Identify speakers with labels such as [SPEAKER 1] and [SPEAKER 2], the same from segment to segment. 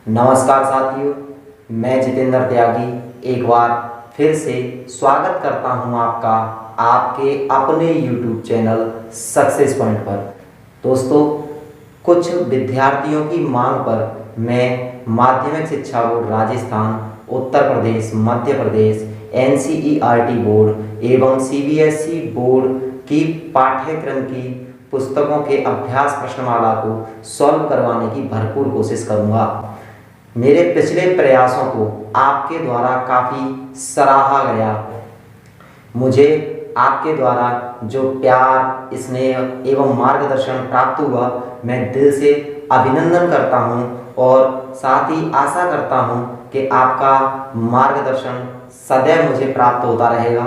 [SPEAKER 1] नमस्कार साथियों, मैं जितेंद्र त्यागी एक बार फिर से स्वागत करता हूं आपका आपके अपने YouTube चैनल सक्सेस पॉइंट पर। दोस्तों, कुछ विद्यार्थियों की मांग पर मैं माध्यमिक शिक्षा board Rajasthan, Uttar Pradesh, Madhya Pradesh, NCERT board एवं CBSE बोर्ड की पाठ्यक्रम की पुस्तकों के अभ्यास प्रश्नमाला को सॉल्व करवाने की भरपूर कोशिश करूंगा। मेरे पिछले प्रयासों को आपके द्वारा काफ़ी सराहा गया। मुझे आपके द्वारा जो प्यार, स्नेह एवं मार्गदर्शन प्राप्त हुआ, मैं दिल से अभिनंदन करता हूं और साथ ही आशा करता हूं कि आपका मार्गदर्शन सदैव मुझे प्राप्त होता रहेगा।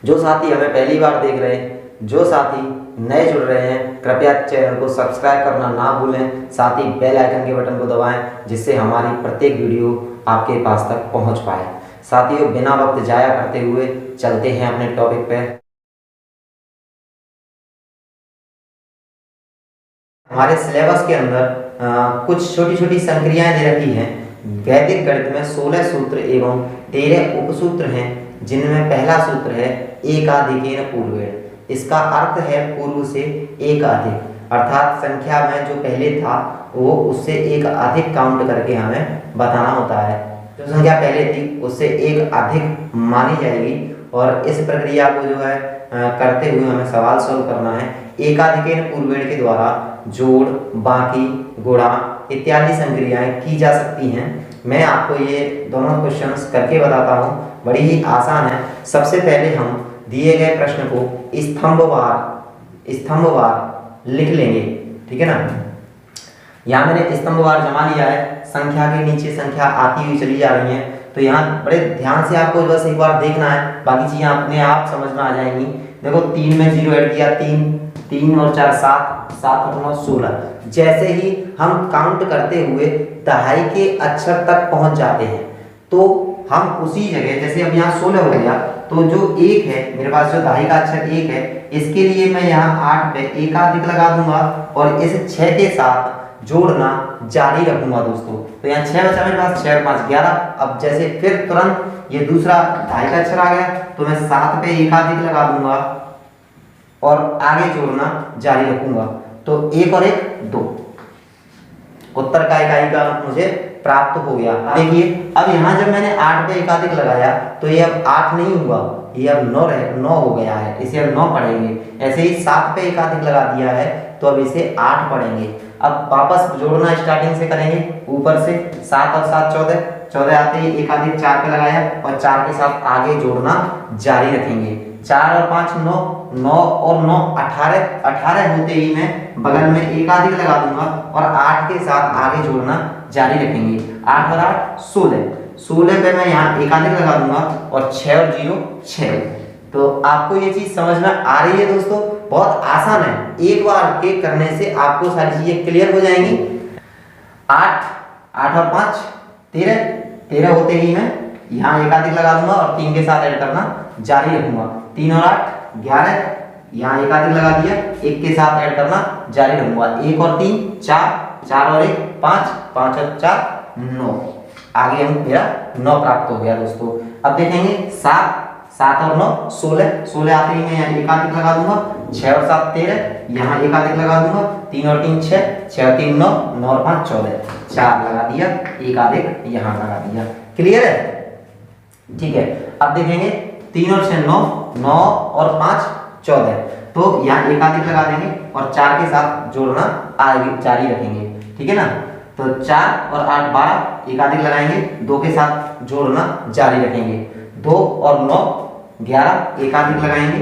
[SPEAKER 1] जो साथी हमें पहली बार देख रहे हैं, जो साथी नए जुड़ रहे हैं, कृपया चैनल को सब्सक्राइब करना ना भूलें। साथ ही बेल आइकन के बटन को दबाएं, जिससे हमारी प्रत्येक वीडियो आपके पास तक पहुंच पाए। साथियों, बिना वक्त जाया करते हुए चलते हैं अपने टॉपिक पे। हमारे सिलेबस के अंदर कुछ छोटी छोटी संक्रियाएं दे रखी हैं। वैदिक गणित में 16 सूत्र एवं 13 उपसूत्र हैं, जिनमें पहला सूत्र है एकाधिकेन पूर्वेण। इसका अर्थ है पूर्व से एक अधिक, अर्थात संख्या में जो पहले था वो उससे एक अधिक काउंट करके हमें बताना होता है। जो संख्या पहले थी उससे एक अधिक मानी जाएगी और इस प्रक्रिया को जो है करते हुए हमें सवाल सॉल्व करना है। एकाधिकेन पूर्वेण के द्वारा जोड़, बाकी, गुणा इत्यादि संक्रियाएं की जा सकती हैं। मैं आपको ये दोनों क्वेश्चंस करके बताता हूँ, बड़ी ही आसान है। सबसे पहले हम दिए गए प्रश्न को स्तंभवार लिख लेंगे, ठीक है ना। यहाँ मैंने स्तंभवार जमा लिया है, संख्या के नीचे संख्या आती हुई चली जा रही है। तो यहाँ बड़े ध्यान से आपको बस एक बार देखना है, बाकी चीजें अपने आप समझ में आ जाएंगी। देखो, 3 में 0 ऐड किया, 3 और 4 7, 7 और 9 16। जैसे ही हम काउंट करते हुए दहाई के अक्षर तक पहुंच जाते हैं, तो हम उसी जगह, जैसे अब यहाँ 16 हो गया, तो जो 1 है मेरे पास, जो दहाई का अक्षर 1 है, इसके लिए मैं यहाँ 8 पे एकाधिक लगा दूंगा और इस 6 के साथ जोड़ना जारी रखूंगा दोस्तों। तो यहाँ 6 बचा मेरे पास, 6 और 5 11। अब जैसे फिर तुरंत ये दूसरा दहाई का अक्षर आ गया, तो मैं 7 पे एकाधिक लगा दूंगा और आगे जोड़ना जारी रखूंगा। तो 1 और 1 2, उत्तर का इकाई का मुझे प्राप्त हो गया। देखिए, अब यहाँ जब मैंने 8 पे एकाधिक लगाया तो ये अब 8 नहीं हुआ, ये अब 9 हो गया है, इसे अब 9 पढ़ेंगे। ऐसे ही 7 पे एकाधिक लगा दिया है तो अब इसे 8 पढ़ेंगे। अब वापस जोड़ना स्टार्टिंग से करेंगे, ऊपर से 7 और 7 14, 14 आते ही एकाधिक 4 पे लगाया और 4 के साथ आगे जोड़ना जारी रखेंगे। 4 और 5 9, 9 और 9 18, 18 होते ही मैं बगल में एकाधिक लगा दूंगा और 8 के साथ आगे जोड़ना जारी रखेंगे। 8 और 8 16, 16 पे मैं यहाँ एकाधिक लगा दूंगा और 6 और 0 6। तो आपको ये चीज समझ में आ रही है दोस्तों? बहुत आसान है, एक बार के करने से आपको सारी चीजें क्लियर हो जाएंगी। 8 और 5 13, 13 होते ही मैं यहाँ एकाधिक लगा दूंगा और 3 के साथ ऐड करना जारी रखूंगा। 3 और 8 11, यहाँ एकाधिक लगा दिया, 1 के साथ ऐड करना जारी रखूंगा। 1 और 3 4, 4 और 1 5, 5 और 4 9। आगे हम मेरा 9 प्राप्त हो गया दोस्तों। अब देखेंगे 7, 7 और 9 16, 16 आते ही मैं यहाँ एकाधिक लगा दूंगा। 6 और 7 13, यहाँ एकाधिक लगा दूंगा। 3 और 3 6, 6 और 3 9, 9 और 5 14, 4 लगा दिया, एकाधिक यहाँ लगा दिया। क्लियर है? ठीक है। अब देखेंगे 3 और 6 9, 9 और 5 14। तो यहाँ एकाधिक लगा देंगे और 4 के साथ जोड़ना आगे जारी रखेंगे, ठीक है ना। तो 4 और 8 12, एकाधिक लगाएंगे, 2 के साथ जोड़ना जारी रखेंगे। 2 और 9 11, एकाधिक लगाएंगे,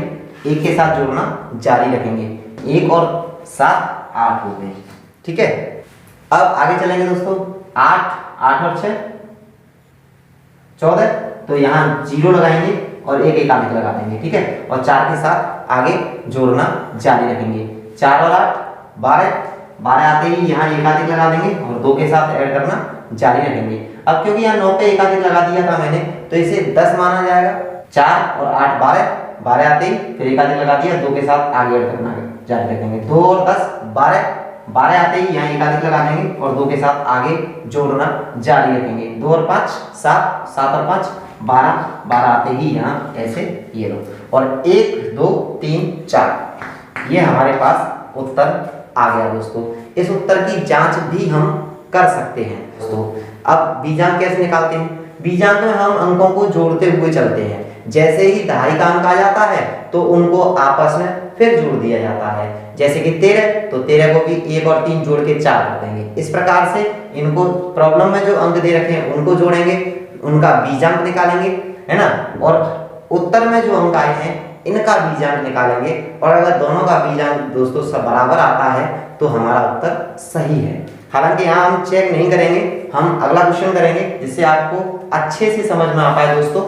[SPEAKER 1] 1 के साथ जोड़ना जारी रखेंगे। 1 और 7 8 हो गए, ठीक है। अब आगे चलेंगे दोस्तों। 8 और 6 14, तो यहाँ 0 लगाएंगे और 1 एकाधिक लगा देंगे, ठीक है। और 4 के साथ आगे जोड़ना जारी रखेंगे। 4 और 8 12, 12 आते ही यहाँ एकाधिक लगा देंगे और 2 के साथ ऐड करना जारी रखेंगे। अब क्योंकि यहाँ 9 पे एकाधिक लगा दिया था मैंने, तो इसे 10 माना जाएगा। 4 और 8 12, 12 आते ही फिर एकाधिक लगा दिया, 2 के साथ आगे ऐड करना जारी रखेंगे। 2 और 10 12, 12 आते ही यहाँ एकाधिक लगा देंगे और 2 के साथ आगे जोड़ना जारी रखेंगे। 2 और 5 7, 7 और 5 12, 12 आते ही यहाँ ऐसे ये लो और 1 2 3 4 ये हमारे पास उत्तर आ गया दोस्तों। इस उत्तर की जांच भी हम कर सकते हैं दोस्तों। अब बीजांक कैसे निकालते हैं? बीजांक में हम अंकों को जोड़ते हुए चलते हैं। जैसे ही दहाई का अंक आ जाता है तो उनको आपस में फिर जोड़ दिया जाता है। जैसे कि 13 तो 13 को भी 1 और 3 जोड़ के 4 कर देंगे। इस प्रकार से इनको प्रॉब्लम में जो अंक दे रखे हैं उनको जोड़ेंगे, उनका बीजांक निकालेंगे, है ना, और उत्तर में जो अंक आए हैं इनका बीजांक निकालेंगे। और अगर दोनों का बीजांक दोस्तों सब बराबर आता है तो हमारा उत्तर सही है। हालांकि यहाँ हम चेक नहीं करेंगे, हम अगला क्वेश्चन करेंगे जिससे आपको अच्छे से समझ में आ पाए दोस्तों।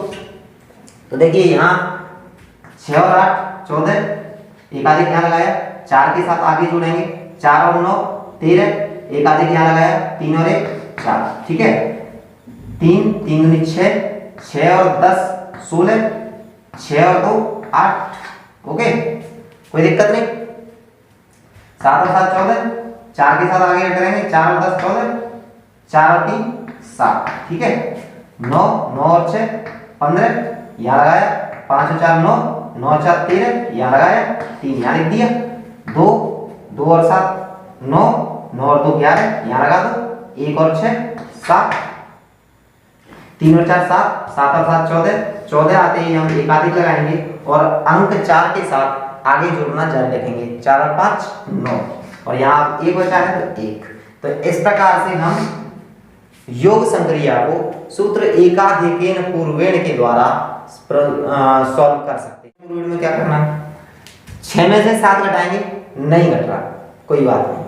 [SPEAKER 1] तो देखिए यहाँ 6 और 8 14, एकाधिक यहाँ लगाया, 4 के साथ आगे जोड़ेंगे, 4 और 9 13, एकाधिक यहाँ लगाया, 3 और 1 4, ठीक है। 3 3 दूनी 6, 6 और 10 16, 6 और 2 8, ओके, कोई दिक्कत नहीं। 7 और 7 14, 4 के साथ आगे ऐड करेंगे, 4 और 10 14, 4 और 3 7, ठीक है। 9 9 और 6 15, यहाँ लगाया, 5 और 4 9, 9 और 4 13, यहाँ लगाया, 3 यहाँ लिख दिया। 2 2 और 7 9, 9 और 2 11, यहाँ लगा दो। 1 और 6 7, 3 और 4 7, 7 और 7 14, 14 आते ही हम एकाधिक लगाएंगे और अंक 4 के साथ आगे जोड़ना जारी रखेंगे। 4 और 5 9 और यहाँ 1 बचा है तो 1। तो इस प्रकार से हम योग संक्रिया को सूत्र एकाधिकेन पूर्वेण के द्वारा सॉल्व कर सकते हैं। पूर्वेण में क्या करना है? 6 में से 7 घटाएंगे, नहीं घट रहा, कोई बात नहीं।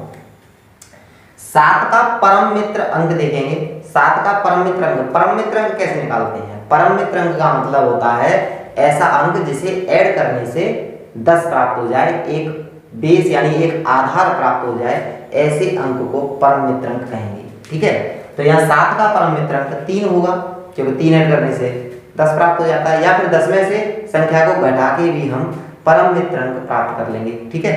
[SPEAKER 1] 7 का परम मित्र अंक देखेंगे। 7 का परम मित्र अंक, परम मित्र अंक कैसे निकालते हैं? परम मित्र अंक का मतलब होता है ऐसा अंक जिसे ऐड करने से 10 प्राप्त हो जाए, एक बेस यानी एक आधार प्राप्त हो जाए, ऐसे अंक को परम मित्र अंक कहेंगे, ठीक है। तो यहाँ 7 का परम मित्र अंक 3 होगा, क्योंकि 3 ऐड करने से 10 प्राप्त हो जाता है। या फिर 10 में से संख्या को घटा के भी हम परम मित्र अंक प्राप्त कर लेंगे, ठीक है।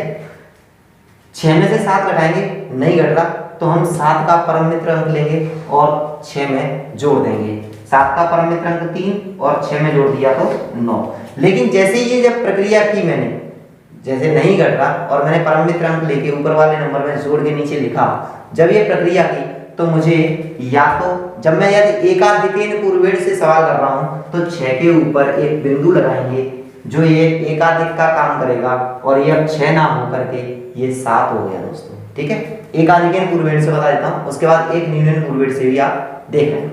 [SPEAKER 1] 6 में से 7 घटाएंगे, नहीं घट रहा, तो हम 7 का परम मित्र अंक लेंगे और 6 में जोड़ देंगे। 7 का परम मित्र अंक 3 और 6 में जोड़ दिया तो 9। लेकिन जैसे ये जब प्रक्रिया की मैंने, जैसे नहीं घट रहा और मैंने परम मित्र अंक लेके ऊपर वाले नंबर में जोड़ के नीचे लिखा, जब ये प्रक्रिया की तो मुझे या तो जब मैं यदि एकाधिकेन पूर्वेण से सवाल कर रहा हूं तो 6 के ऊपर एक बिंदु लगाएंगे जो ये एकाधिक का काम करेगा और ये अब 6 ना हो करके ये 7 हो गया दोस्तों, ठीक है। एकाधिकेन पूर्वेण से बता देता हूं, उसके बाद एक न्यूनन पूर्वेण से भी आप देख लें।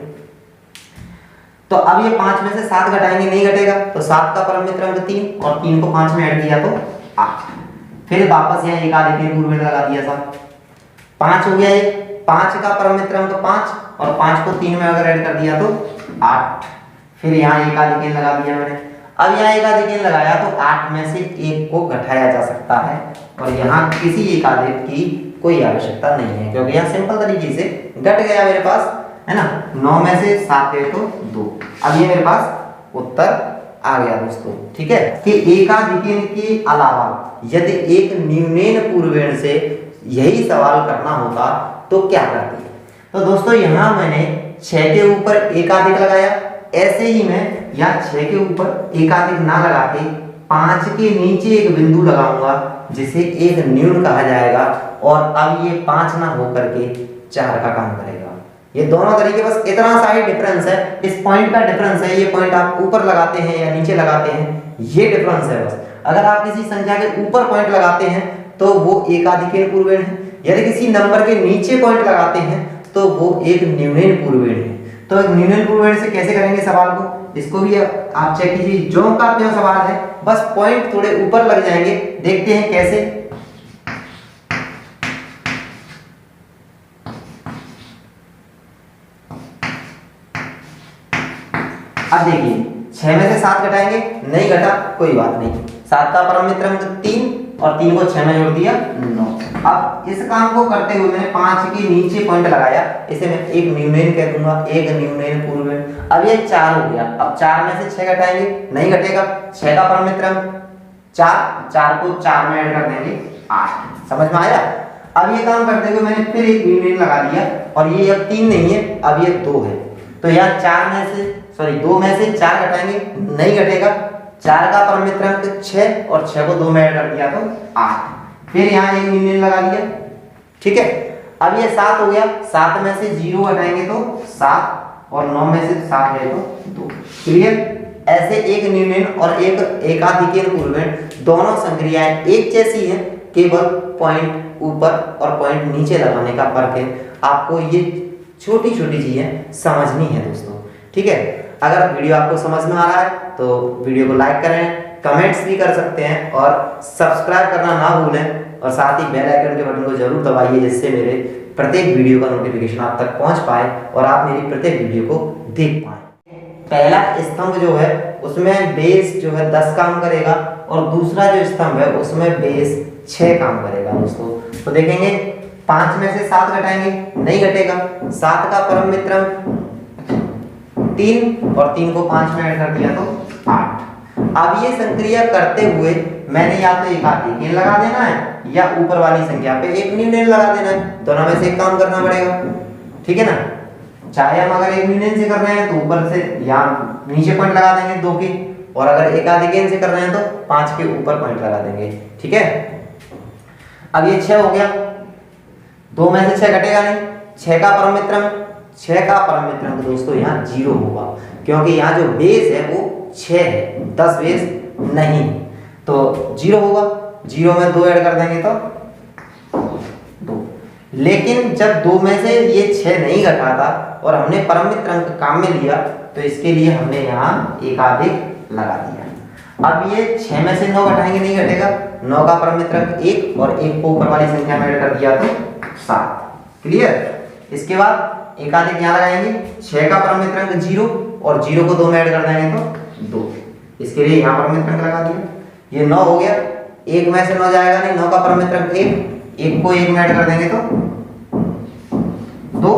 [SPEAKER 1] तो अब ये 5 में से 7 घटाएंगे, नहीं घटेगा, तो 7 का परम मित्र अंक 3 और 3 को 5 में ऐड किया तो 8। फिर वापस यहाँ एकाधिकेन पूर्वेण लगा दिया था, 5 हो गया ये। 5 का परम मित्र अंक 5 और 5 को 3 में अगर ऐड कर दिया तो 8। फिर यहाँ एकाधिकेन लगा दिया मैंने। अब यहाँ एकाधिकेन लगाया तो 8 में से 1 को घटाया जा सकता है और यहाँ किसी एकाधिक की कोई आवश्यकता नहीं है, क्योंकि यहाँ सिंपल तरीके से घट गया मेरे पास, है ना। 9 में से 7 गए तो 2। अब ये मेरे पास उत्तर आ गया दोस्तों, ठीक है। कि एकाधिकेन के अलावा यदि एक न्यूनेन पूर्वेण से यही सवाल करना होता तो क्या करते? तो दोस्तों यहाँ मैंने 6 के ऊपर एकाधिक लगाया, ऐसे ही मैं यहाँ 6 के ऊपर एकाधिक ना लगा के 5 के नीचे एक बिंदु लगाऊंगा जिसे एक न्यून कहा जाएगा और अब ये 5 ना हो करके 4 का काम करेगा। ये दोनों तरीके, बस इतना सा ही डिफरेंस है, इस पॉइंट का डिफरेंस है। ये पॉइंट आप ऊपर लगाते हैं या नीचे लगाते हैं, ये डिफरेंस है बस। अगर आप किसी संख्या के ऊपर पॉइंट लगाते हैं तो वो एकाधिकेन पूर्वेण है, यदि किसी नंबर के नीचे पॉइंट लगाते हैं तो वो एक न्यूनेन पूर्वेण है। तो एक न्यूनेन पूर्वेण से कैसे करेंगे सवाल को, इसको भी आप चेक कीजिए। जो का त्यों सवाल है, बस पॉइंट थोड़े ऊपर लग जाएंगे, देखते हैं कैसे। अब देखिए 6 में से 7 घटाएंगे, नहीं घटा, कोई बात नहीं। 7 का परम मित्र अंक 3 और 3 को 6 में जोड़ दिया 9। अब इस काम को करते हुए मैंने 5 के नीचे पॉइंट लगाया, इसे मैं एक न्यूनेन कह दूंगा, एक न्यूनेन पूर्वेण। अब ये 4 हो गया। अब 4 में से 6 घटाएंगे, नहीं घटेगा। 6 का परम मित्र अंक 4, 4 को 4 में ऐड कर देंगे 8। समझ में आया? अब ये काम करते हुए मैंने फिर एक न्यूमेन लगा दिया और ये अब 3 नहीं है, अब ये 2 है। तो यहाँ 2 में से 4 घटाएंगे, नहीं घटेगा। 4 का परम मित्रांक 6 और 6 को 2 में ऐड कर दिया तो 8। फिर यहाँ एक न्यूमेन लगा दिया, ठीक है। अब ये 7 हो गया, 7 में से 0 घटाएंगे तो 7 और 9 में से 7 है तो 2। क्लियर। ऐसे एक न्यूमेन और एक एकाधिकेन पूर्वेण दोनों संक्रियाएं एक जैसी हैं, केवल पॉइंट ऊपर और पॉइंट नीचे लगाने का फर्क है। आपको ये छोटी छोटी चीजें समझनी है दोस्तों, ठीक है। अगर वीडियो आपको समझ में आ रहा है तो वीडियो को लाइक करें, कमेंट्स भी कर सकते हैं और सब्सक्राइब करना ना भूलें और साथ ही बेल आइकन के बटन को जरूर दबाइए, जिससे मेरे प्रत्येक वीडियो का नोटिफिकेशन आप तक पहुंच पाए और आप मेरी प्रत्येक वीडियो को देख पाए। पहला स्तंभ जो है उसमें बेस जो है 10 काम करेगा और दूसरा जो स्तंभ है उसमें बेस 6 काम करेगा दोस्तों। तो देखेंगे 5 में से 7 घटाएंगे, नहीं घटेगा। 7 का परम मित्रांक 3 और 3 को 5 में ऐड कर दिया तो 8। अब ये संक्रिया करते हुए मैंने या तो एकाधिकेन लगा देना है या ऊपर वाली संख्या पे एक न्यूमेन लगा देना है, दोनों में से एक काम करना पड़ेगा, ठीक है ना। चाहे हम अगर एक न्यूमेन से कर रहे हैं तो ऊपर से या नीचे पॉइंट लगा देंगे 2 के, और अगर एकाधिकेन से कर रहे हैं तो 5 के ऊपर पॉइंट लगा देंगे, ठीक है। अब ये 6 हो गया, 2 में से 6 घटेगा नहीं। 6 का परम मित्रांक दोस्तों यहाँ 0 होगा, क्योंकि यहाँ जो बेस है वो 6 है, 10 बेस नहीं, तो 0 होगा। 0 में 2 ऐड कर देंगे तो 2। लेकिन जब 2 में से ये 6 नहीं घटाता और हमने परम मित्रांक काम में लिया तो इसके लिए हमने यहाँ एकाधिक लगा दिया। अब ये 6 में से 9 घटाएंगे, नहीं घटेगा। 9 का परम मित्रांक 1 और 1 को ऊपर वाली संख्या में ऐड कर दिया तो 7। क्लियर। इसके बाद एकाधिक यहाँ लगाएंगे, 6 का परम मित्रांक 0 और 0 को 2 में ऐड कर देंगे तो 2। इसके लिए यहाँ परम मित्रांक लगा दिया। ये 9 हो गया, 1 में से 9 जाएगा नहीं, 9 का परम मित्रांक 1 को 1 में ऐड कर देंगे तो 2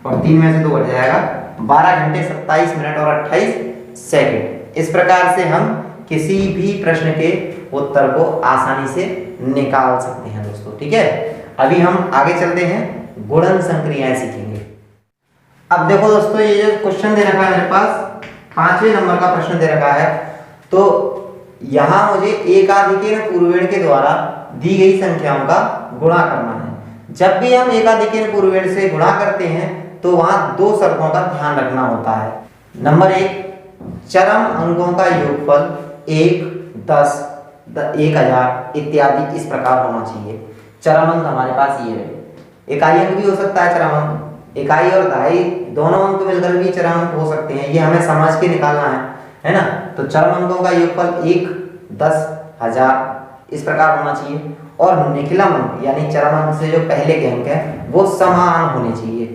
[SPEAKER 1] और 3 में से 2 घट जाएगा। 12 घंटे 27 मिनट और 28 सेकंड। इस प्रकार से हम किसी भी प्रश्न के उत्तर को आसानी से निकाल सकते हैं दोस्तों, ठीक है। अभी हम आगे चलते हैं, गुणन संक्रियाएं सीखेंगे। अब देखो दोस्तों, ये जो क्वेश्चन दे रखा है मेरे पास, 5वें नंबर का प्रश्न दे रखा है। तो यहाँ मुझे एकाधिकेन पूर्वेण के द्वारा दी गई संख्याओं का गुणा करना है। जब भी हम एकाधिकेन पूर्वेण से गुणा करते हैं तो वहां 2 शर्तों का ध्यान रखना होता है। नंबर 1, चरम अंकों का योगफल 1, 10, 1000 इत्यादि इस प्रकार होना चाहिए। चरम अंक हमारे पास ये है, इकाई अंक भी हो सकता है चरम अंक, इकाई और दहाई दोनों अंक मिलकर भी चरम अंक हो सकते हैं, ये हमें समझ के निकालना है ना। तो चरम अंकों का योगफल 1, 10, 1000 इस प्रकार होना चाहिए और निखिलम अंक यानी चरम अंक से जो पहले के अंक है वो समान होने चाहिए।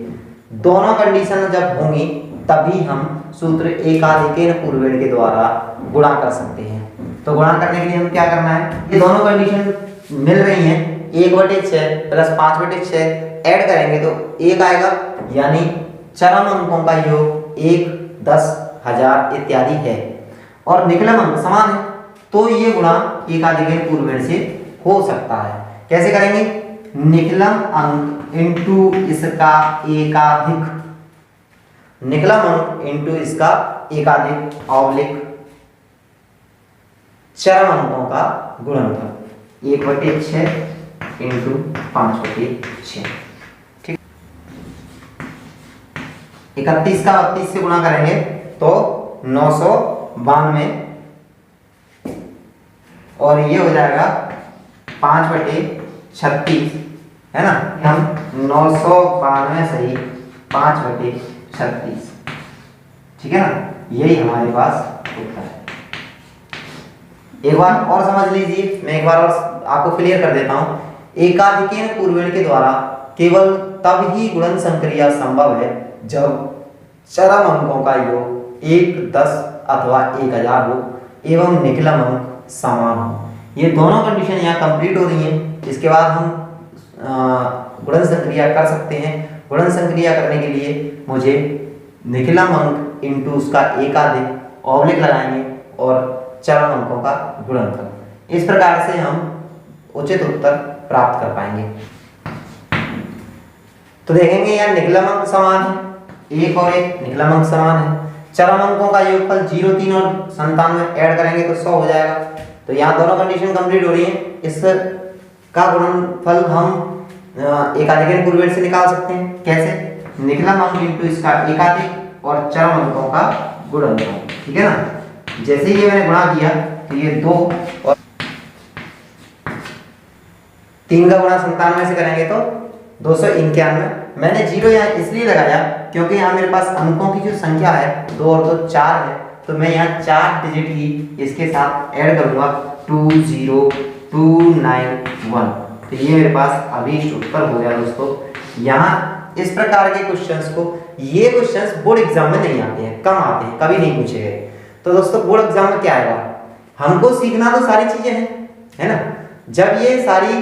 [SPEAKER 1] दोनों कंडीशन जब होंगी तभी हम सूत्र एकाधिकेन पूर्वेण के द्वारा गुणा कर सकते हैं। तो गुणा करने के लिए हम क्या करना है, ये दोनों कंडीशन मिल रही हैं, 1/6 प्लस 5/6 ऐड करेंगे तो 1 आएगा, यानी चरम अंकों का योग 1, 10, 1000 इत्यादि है और निखिलम अंक समान है, तो ये गुणा एकाधिकेन पूर्वेण से हो सकता है। कैसे करेंगे, निखिलम अंक इंटू इसका एकाधिक, निखिलम अंक इंटू इसका एकाधिक ऑब्लिक चरम अंकों का गुणनफल 1/6 इंटू 5/6। ठीक, 31 का 32 से गुणा करेंगे तो 992 और ये हो जाएगा 5/36 है ना। हम 992 सही 5/36, ठीक है ना, यही हमारे पास उत्तर है। एक बार और समझ लीजिए, मैं एक बार और आपको क्लियर कर देता हूं। एकाधिकेन पूर्वेण के द्वारा केवल तब ही गुणन संक्रिया संभव है जब चरम अंकों का योग 1, 10 अथवा 1000 हो एवं निखिलम अंक समान हो। ये दोनों कंडीशन यहाँ कंप्लीट हो रही हैं। इसके बाद हम गुणन संक्रिया कर सकते हैं। गुणन संक्रिया करने के लिए मुझे निखिलम अंक इंटू उसका एकाधिक ऑब्लिक लगाएंगे और चरम अंकों का गुणनफल। इस प्रकार से हम उचित उत्तर प्राप्त कर पाएंगे। तो देखेंगे यहाँ निकलम अंक समान है, 1 और 1 निकलम अंक समान है। चरम अंकों का योगफल 0, 3 और 97 ऐड करेंगे तो 100 हो जाएगा। तो यहाँ दोनों कंडीशन कंप्लीट हो रही है। इसका गुणनफल हम एकाधिक पूर्वेट से निकाल सकते हैं। कैसे? निकलम अंक इंटू इसका एकाधिक और चरम अंकों का गुणनफल, ठीक है ना। जैसे ही मैंने गुणा किया तो ये 2 और 3 का गुणा 97 से करेंगे तो 291। मैंने 0 यहाँ इसलिए लगाया क्योंकि यहाँ मेरे पास अंकों की जो संख्या है 2 और 2 4 है, तो मैं यहाँ 4 डिजिट ही इसके साथ ऐड करूंगा 20291। तो ये मेरे पास अभी उत्तर हो गया दोस्तों। यहाँ इस प्रकार के क्वेश्चंस को, ये क्वेश्चंस बोर्ड एग्जाम में नहीं आते हैं, कम आते हैं, कभी नहीं पूछे गए। तो दोस्तों बोर्ड एग्जाम में क्या आएगा, हमको सीखना तो सारी चीजें हैं, है ना। जब ये सारी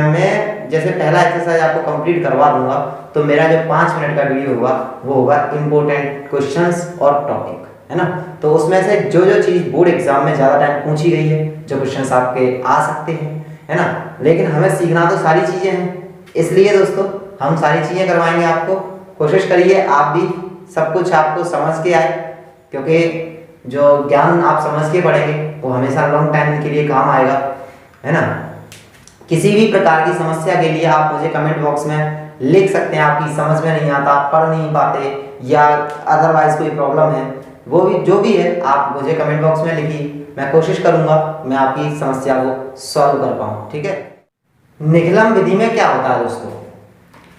[SPEAKER 1] मैं जैसे पहला एक्सरसाइज आपको कंप्लीट करवा दूंगा तो मेरा जो 5 मिनट का वीडियो होगा वो होगा इंपॉर्टेंट क्वेश्चंस और टॉपिक, है ना। तो उसमें से जो जो चीज बोर्ड एग्जाम में ज्यादा टाइम पूछी गई है, जो क्वेश्चंस आपके आ सकते हैं, है ना। लेकिन हमें सीखना तो सारी चीजें हैं, इसलिए दोस्तों हम सारी चीजें करवाएंगे आपको। कोशिश करिए आप भी सब कुछ आपको समझ के आए, क्योंकि जो ज्ञान आप समझ के पढ़ेंगे वो हमेशा लॉन्ग टाइम के लिए काम आएगा, है ना। किसी भी प्रकार की समस्या के लिए आप मुझे कमेंट बॉक्स में लिख सकते हैं। आपकी समझ में नहीं आता, पढ़ नहीं पाते या अदरवाइज कोई प्रॉब्लम है, वो भी जो भी है आप मुझे कमेंट बॉक्स में लिखिए। मैं कोशिश करूंगा मैं आपकी समस्या को सॉल्व कर पाऊँ, ठीक है। निकलम विधि में क्या होता है दोस्तों,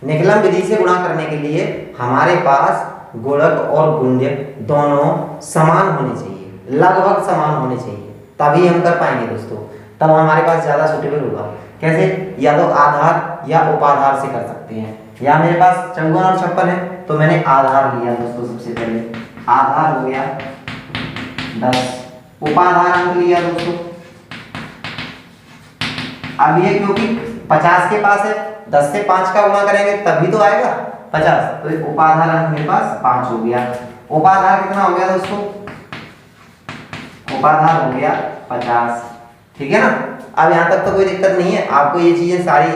[SPEAKER 1] निकलम विधि से गुणा करने के लिए हमारे पास गुणक और गुण्यक दोनों समान होने चाहिए, लगभग समान होने चाहिए, तभी हम कर पाएंगे दोस्तों। तब हमारे पास ज्यादा सुटेबल होगा। कैसे? या तो आधार या उपाधार से कर सकते हैं। या मेरे पास 54 और 56 है तो मैंने आधार लिया दोस्तों। सबसे पहले आधार हो गया 10, उपाधार अंक लिया दोस्तों। अब ये क्योंकि 50 के पास है, 10 से 5 का गुणा करेंगे तभी तो आएगा 50, तो उपाधार अंक मेरे पास 5 हो गया। उपाधार कितना हो गया दोस्तों? उपाधार हो गया 50, ठीक है ना। अब यहाँ तक तो कोई दिक्कत नहीं है, आपको ये चीजें सारी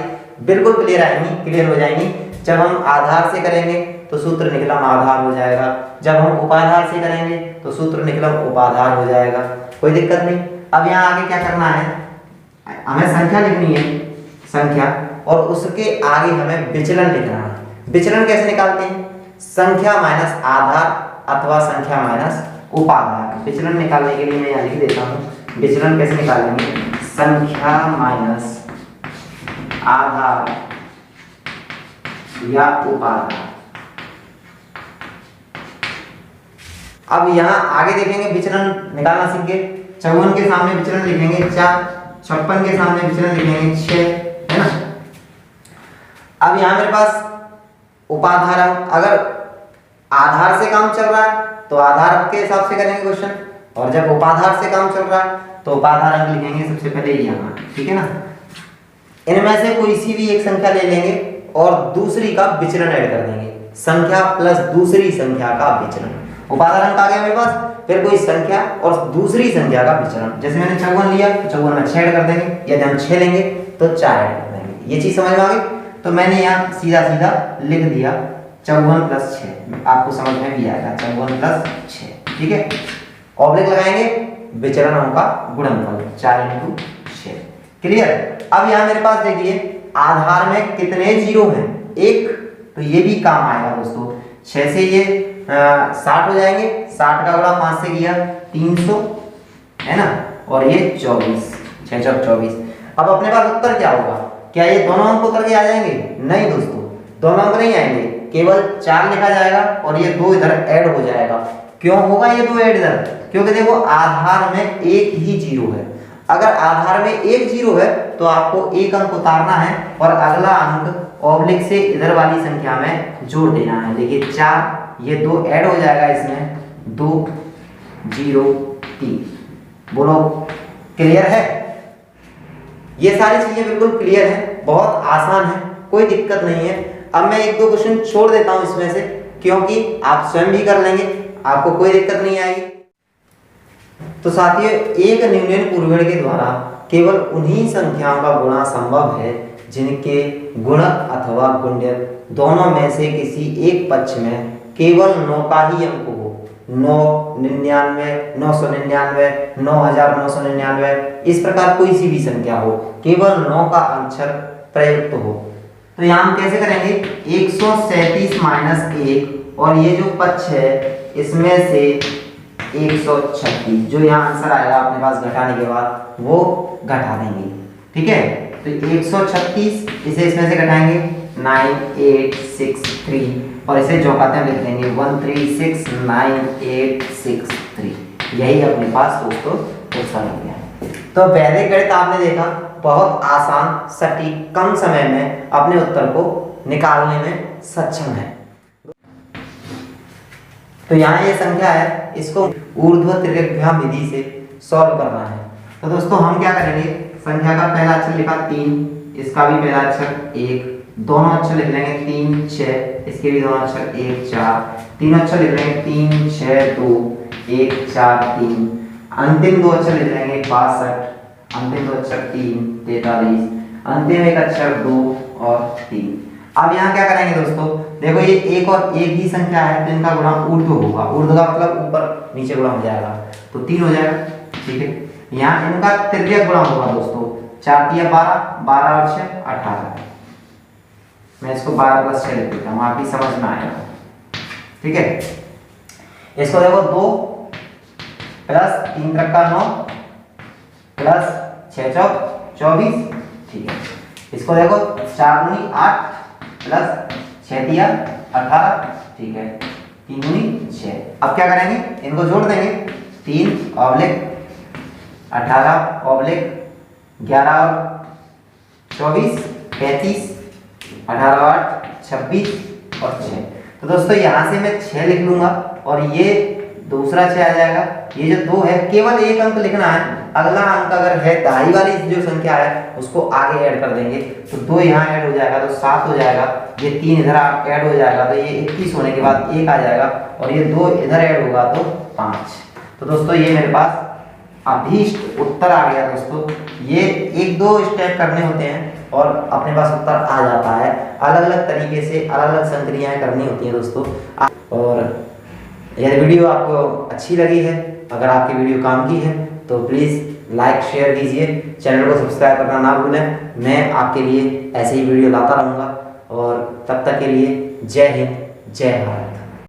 [SPEAKER 1] बिल्कुल क्लियर आएंगी, क्लियर हो जाएंगी। जब हम आधार से करेंगे तो सूत्र निकलम आधार हो जाएगा, जब हम उपाधार से करेंगे तो सूत्र निकलम उपाधार हो जाएगा, कोई दिक्कत नहीं। अब यहाँ आगे क्या करना है, हमें संख्या लिखनी है, संख्या, और उसके आगे हमें विचलन लिखना है। विचलन कैसे निकालते हैं? संख्या माइनस आधार अथवा संख्या माइनस उपाधार। विचलन निकालने के लिए मैं यहाँ लिख देता हूँ, विचलन कैसे निकालेंगे? संख्या माइनस आधार या उपाधार। अब यहाँ आगे देखेंगे विचलन निकालना सीख गए। 54 के सामने विचलन लिखेंगे 4, 56 के सामने विचलन लिखेंगे 6, है ना। अब यहाँ मेरे पास उपाधार अंक, अगर आधार से काम चल रहा है तो आधार के हिसाब से करेंगे क्वेश्चन, और जब उपाधार से काम चल रहा है तो उपाधार अंक लिखेंगे सबसे पहले यहाँ, ठीक है ना। इनमें से कोई सी भी एक संख्या ले लेंगे और दूसरी का विचलन ऐड कर देंगे, संख्या प्लस दूसरी संख्या का विचलन। उपाधार अंक आ गया मेरे पास, फिर कोई संख्या और दूसरी संख्या का विचलन। जैसे मैंने 54 लिया तो 54 में 6 ऐड कर देंगे, यदि हम 6 लेंगे तो 4 ऐड कर देंगे। ये चीज समझ में आ गई? तो मैंने यहाँ सीधा सीधा लिख दिया 54 प्लस 6, आपको समझ में भी आएगा 54 प्लस 6, ठीक है। ऑब्लिक लगाएंगे, विचलनों का गुणनफल 4 × 6, क्लियर। अब यहाँ मेरे पास देखिए आधार में कितने जीरो हैं? 1, तो ये भी काम आएगा दोस्तों। 6 से ये 60 हो जाएंगे, 60 का गुणा 5 से किया 300, है ना, और ये 24, 6 × 24। अब अपने पास उत्तर क्या होगा? क्या ये दोनों अंक उतर के आ जाएंगे? नहीं दोस्तों, दोनों अंक नहीं आएंगे, केवल 4 लिखा जाएगा और ये 2 इधर ऐड हो जाएगा। क्यों होगा ये 2 ऐड इधर? क्योंकि देखो आधार में एक ही जीरो है। अगर आधार में एक जीरो है तो आपको एक अंक उतारना है और अगला अंक ऑब्लिक से इधर वाली संख्या में जोड़ देना है। देखिए 4, ये 2 ऐड हो जाएगा इसमें, 2 0 3। बोलो क्लियर है? ये सारी चीजें बिल्कुल क्लियर है, बहुत आसान है, कोई दिक्कत नहीं है। अब मैं 1-2 क्वेश्चन छोड़ देता हूं इसमें से, क्योंकि आप स्वयं भी कर लेंगे, आपको कोई दिक्कत नहीं आएगी। तो साथियों, एक न्यूनन पूर्वेण के द्वारा केवल उन्हीं संख्याओं का गुणा संभव है जिनके गुणक अथवा गुण्यक दोनों में से किसी एक पक्ष में केवल 9 का ही अंक हो। 9, 99, 999, 9999, इस प्रकार कोई सी भी संख्या हो, केवल 9 का अक्षर प्रयुक्त हो। तो यहाँ हम कैसे करेंगे, 137 माइनस 1 और ये जो पक्ष है इसमें से 136 जो यहाँ आंसर आएगा अपने पास घटाने के बाद वो घटा देंगे। ठीक है, तो 136 इसे इसमें से घटाएंगे 9863 और इसे जो कहते हैं लिख देंगे 1369863। यही अपने पास दोस्तों उत्तर हो गया। तो वैदिक गणित आपने देखा बहुत आसान, सटीक, कम समय में अपने उत्तर को निकालने में सक्षम है। तो यहाँ ये संख्या है, इसको ऊर्ध्व त्रिज्याभ्याम विधि से सॉल्व करना है। तो दोस्तों हम क्या करेंगे, संख्या का पहला अक्षर लिखा 3, इसका भी पहला अक्षर 1, दोनों अक्षर लिख लेंगे 3 6, इसके भी दोनों अक्षर 1 4, तीनों अक्षर लिख लेंगे 3 6 2 1 4 3, अंतिम दो अक्षर लिख लेंगे 62, अंतिम दो अक्षर 3 43, अंतिम एक अक्षर 2 और 3। अब यहाँ क्या करेंगे दोस्तों, देखो ये एक और एक ही संख्या है तो इनका गुणा ऊर्ध्व होगा, ऊर्ध्व का मतलब ऊपर नीचे गुणा हो जाएगा तो 3 हो जाएगा। ठीक है, यहाँ इनका तृतीयक गुणा होगा दोस्तों, 4 3 12, 12 और 6 18। मैं इसको 12 + 6 लिख देता हूँ, आपकी समझ में आएगा। ठीक है, इसको देखो 2 + 3 × 9 + 6 × 24। ठीक है, इसको देखो 4 × 8 + 6 × 18। ठीक है, 3 × 6। अब क्या करेंगे, इनको जोड़ देंगे, 3 / 18 / 11 और 24 35, 18 और 8 26 और 6। तो दोस्तों यहाँ से मैं 6 लिख लूंगा और ये दूसरा 6 आ जाएगा। ये जो 2 है केवल एक अंक लिखना है, अगला अंक अगर है दाई वाली जो संख्या है उसको आगे ऐड कर देंगे तो 2 यहाँ ऐड हो जाएगा तो 7 हो जाएगा, ये 3 इधर ऐड हो जाएगा तो ये 21 होने के बाद 1 आ जाएगा और ये 2 इधर ऐड होगा तो 5। तो दोस्तों ये मेरे पास अभीष्ट उत्तर आ गया दोस्तों। ये 1-2 स्टेप करने होते हैं और अपने पास उत्तर आ जाता है। अलग अलग तरीके से अलग अलग संक्रियाएं करनी होती हैं दोस्तों। और यदि वीडियो आपको अच्छी लगी है, अगर आपकी वीडियो काम की है तो प्लीज़ लाइक शेयर कीजिए, चैनल को सब्सक्राइब करना ना भूलें। मैं आपके लिए ऐसे ही वीडियो लाता रहूँगा और तब तक के लिए जय हिंद जय भारत।